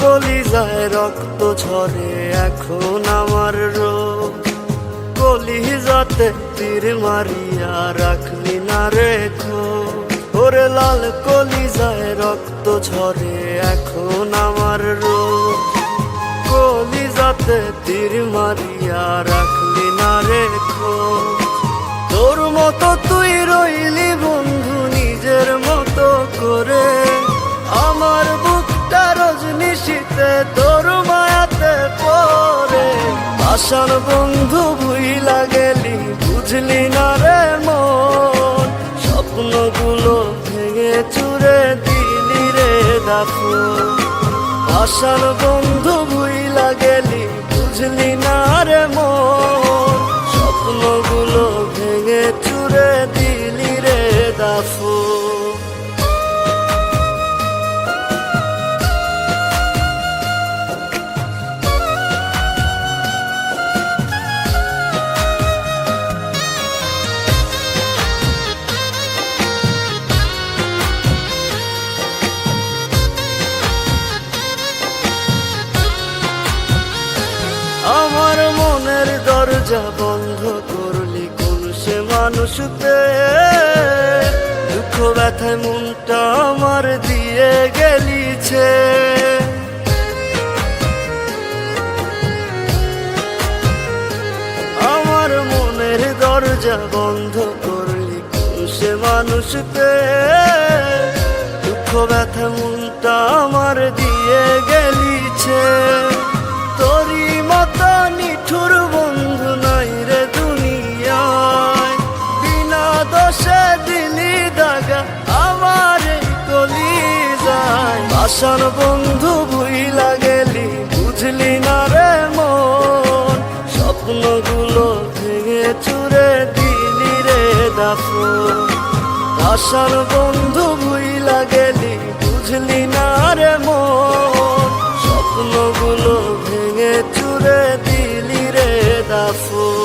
কলিজায় রক্ত ঝরে এখন আমার রোগ, কলিজাতে তীর মারিয়া রাখলি না রেখো। ওরে লাল কলিজায় রক্ত ঝরে এখন আমার রোগ, কলিজাতে তীর মারিয়া রাখলি না রেখো। তোর মতো তুই রইলি বন্ধু নিজের মতো করে, আমার বুকটা রজনীশীতে তোর মায়াতে পড়ে। আশার বন্ধু ভুইলা গেলি বুঝলি না রে মন, স্বপ্নগুলো ভেঙে চুরে দিলি রে দাফন। আশার বন্ধু ভুইলা গেলি বুঝলি না রে মন, স্বপ্নগুলো ভেঙে চুরে দিলি রে দাফন। আমার মনের দরজা বন্ধ করলি কোন সে মানুষতে, দুঃখ ব্যথায় মনটা আমার দিয়ে গেলিছে। আমার মনের দরজা বন্ধ করলি কোন সে মানুষতে, দুঃখ ব্যথা মনটা আমার দিয়ে গেলিছে। তোরি মতো নিঠুর বন্ধু নাই রে দুনিয়ায়, বিনা দোষে দিলি দাগা আমার এই কলিজায়। আশার বন্ধু ভুইলা গেলি বুঝলি না রে মন, স্বপ্নগুলো ভেঙে চুরে দিলি রে দাফন। আশার বন্ধু ভুইলা গেলি বুঝলি না রে মন, স্বপ্নগুলো ভেঙে চুরে দিলি রে দাফন।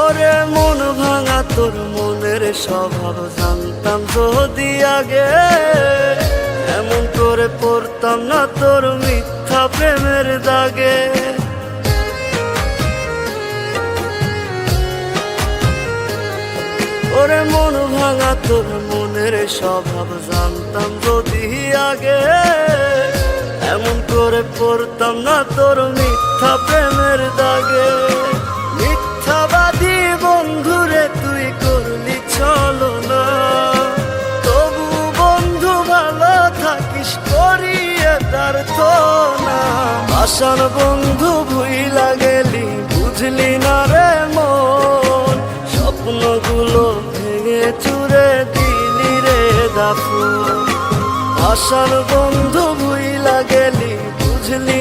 ওরে মন ভাঙা তোর মনের স্বভাব জানতাম যদি আগে, এমন করে পড়তাম না তোর মিথ্যা প্রেমের দাগে। ওরে মন ভাঙা তোর মনের স্বভাব জানতাম যদি আগে, এমন করে পড়তাম না তোর মিথ্যা প্রেমের দাগে। মিথ্যাবাদী বন্ধুরে তুই করলি ছলনা, তবু বন্ধু ভালো থাকিস করিয়ে তার না। আশার বন্ধু ভুইলা গেলি বুঝলি না রে মন, স্বপ্নগুলো ভেঙে চুরে দিলি রে দাফন। আশার বন্ধু ভুইলা গেলি বুঝলি